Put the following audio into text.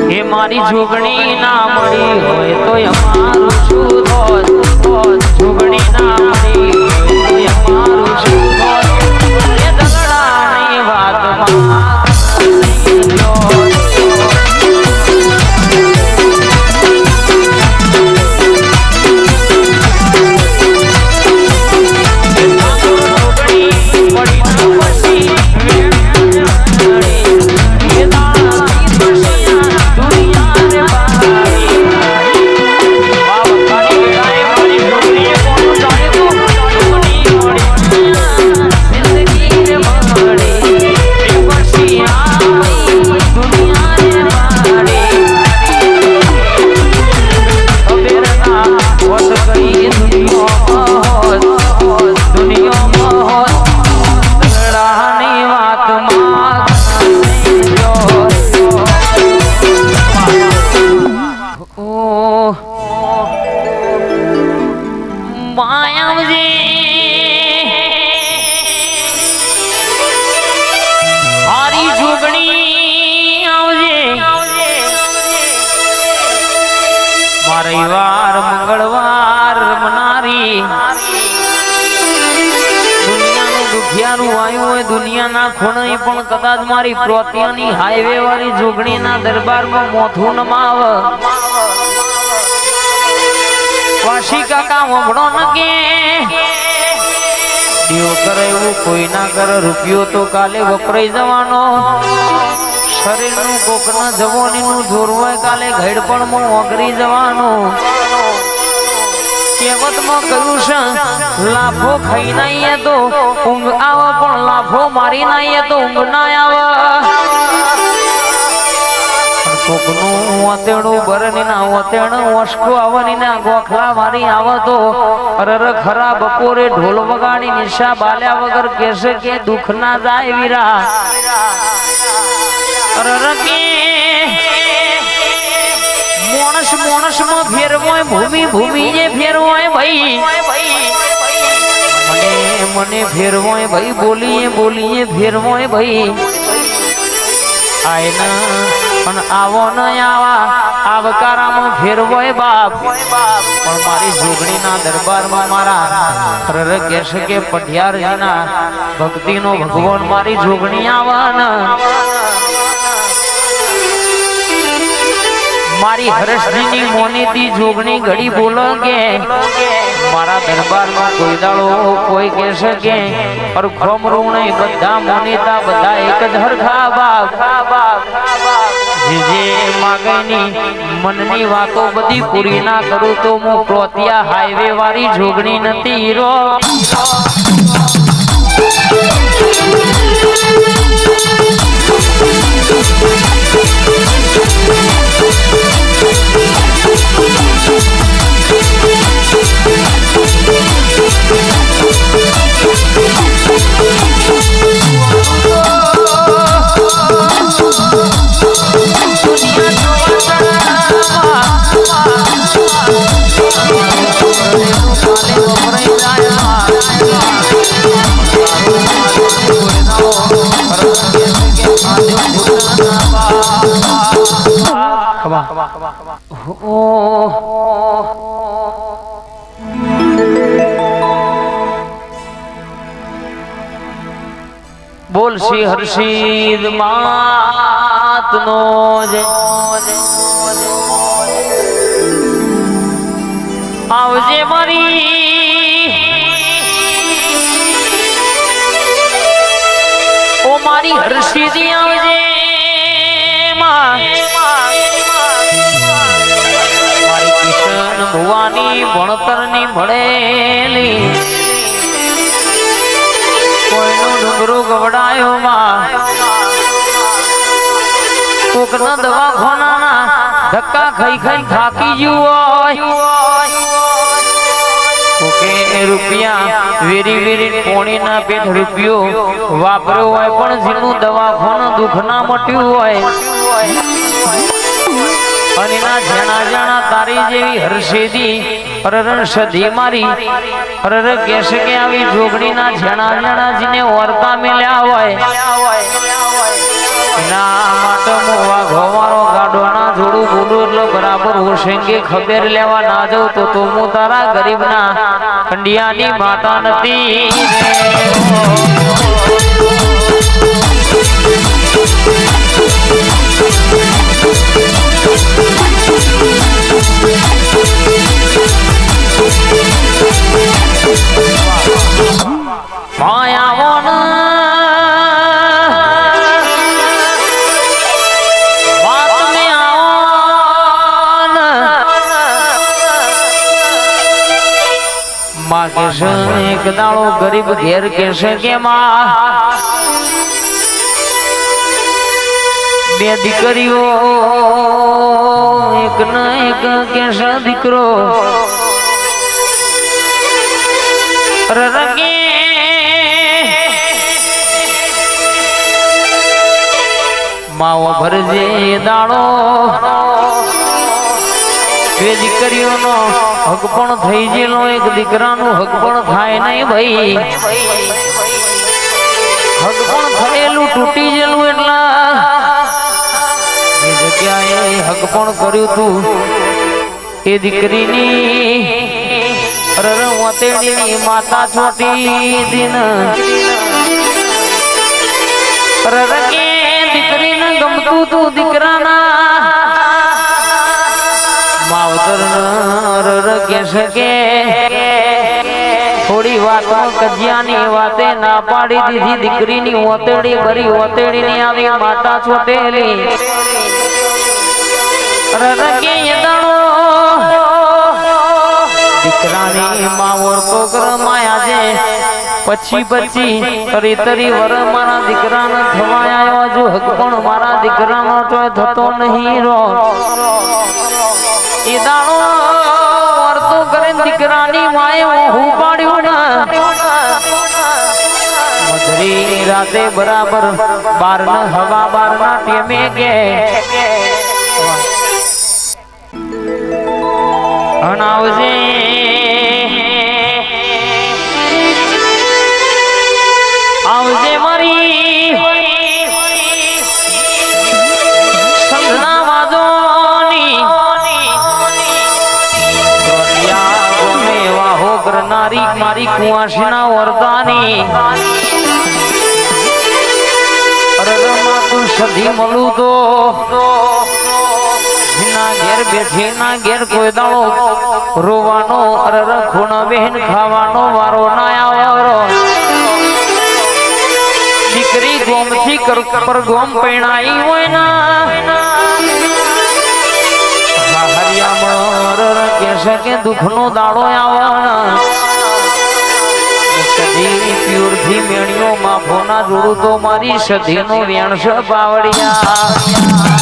એ મારી જોગણી ના મળી હોય તો અમારું શું થોત જોગણી ના મળી હોય તો અમારું શું થોત એ દલડાની વાતમાં રવિવાર મંગળવાર મનારી દુનિયાનું દુખિયારું આવ્યું હોય દુનિયાના ખૂણે પણ કદાચ મારી પ્રોતિયાની હાઈવે વાળી જોગણીના દરબારમાં મોથું નમાવ વાસી કાકા વંભળો ન કે દીવો કરે એવું કોઈ ના કરે રૂપિયો તો કાલે વપરાઈ જવાનો શરીરનું કોકના જવાનીનું જોર હોય કાલે ઘડપણમાં ઓગરી જવાનું કહેવતમાં કહ્યું છે લાફો ખાઈ નાઈએ તો ઊંઘ આવે પણ લાફો મારી નાઈએ તો ઊંઘ ના આવે કોકનું ઓતેણું બરની ના ઓતેણું ઓશકો આવવાની ના ગોખલા મારી આવે તો અરર ખરા બપોરે ઢોલ વગાડી નિશા બાલ્યા વગર કહેશે કે દુઃખ ના જાય વીરા મોણસ માં ફેરવાય ભૂમિ જે ફેરવાય ભાઈ મને ફેરવાય ભાઈ બોલીએ ફેરવાય ભાઈ આયના પણ આવો ન આવા આવકારામાં ફેરવાય બાપ પણ મારી જોગણીના દરબારમાં મારા કહેશે કે પઢિયારના ભક્તિનો ભગવાન મારી જોગણી આવવાના મારી હર્ષજીની મોનીતી જોગણી ઘડી બોલો કે મારા દરબારમાં કોઈ દાડો કોઈ કહેશે કે અરખોમ રૂણે બધા મોનીતા બધા એક જ હરખા બાપ જે માગેની મનની વાતો બધી પૂરી ના કરું તો હું પ્રોતિયા હાઈવે વાળી જોગણી નથી હીરો બોલ શ્રી હર્ષિદ માતનો જય આવજે મારી ઓ મારી હર્ષિદી આવજે મારી કિશન ભુવાની ભણતરની ભણેલી કોઈનો ડુંગરો ગવડાયો માં કોકના દવાખાના ધક્કા ખાઈ થાકી ગયું હોય રૂપિયા વેરી પોણીના પેટ રૂપિયો વાપર્યો હોય પણ જેનું દવાખાનું દુઃખ ના મટ્યું હોય અને ના જાણા તારી જેવી હર્ષેદી અરર સધી મારી અરર કહેશે કે આવી જોગણીના જાણા જીને વર્તા મેલ્યા હોય ના માટે મોવા ઘોવારો ગાડવાના જોડું બોલું એટલે બરાબર હોશેંગે ખબર લેવા ના જાઉં તો હું તારા ગરીબના કંડિયાની માતા નથી એક દાડો ગરીબ ઘેર કેશે કે માં બે દીકરીઓ એક ન એક કેશે દીકરો રગે માવો ભરજે દાડો બે દીકરીઓનો હક પણ થઈ ગયેલો એક દીકરાનું હક પણ થાય નહીં ભાઈ હક પણ થયેલું તૂટી ગયેલું એટલા એ જગ્યાએ હક પણ કર્યું તું એ દીકરીની રરવતેની માતા છોટી દિન રરકે દીકરીને ગમતું તું દીકરાના થોડી વાતમાં કજિયાની વાતે ના પાડી દીધી દીકરીની ઓતેડી ભરી ઓતેડી ની આવી માતા છોટેલી દીકરાની માવર તો કરમાયા છે પછી તરી તરી વર મારા દીકરાને થવાયા હજુ હક પણ મારા દીકરાનો તો થતો નહીં રો એ દાણો વર્તો કરે દીકરાની માએ હું પાડ્યું ના મધરી રાતે બરાબર 12 ના હવા 12 ના ટેમે કે અનાવજે આવજે મારી સંધના વાદોની કરનારી મારી કુવાસના વરદાની અરરમાં તું સધી મળું તો ના ઘેર બેઠી ના ઘેર કોઈ દાડો રોવાનો અરર ખૂણ બેન ખાવાનો વારો ના આવ્યો દીકરી ગોમથી પર ગોમ પૈણાઈ હોય ના કે દુઃખનો દાડો આવવાના સધી પ્યુર થી મેણીઓ માફોના જોડું તો મારી સધીનો વેણસ પાવડિયા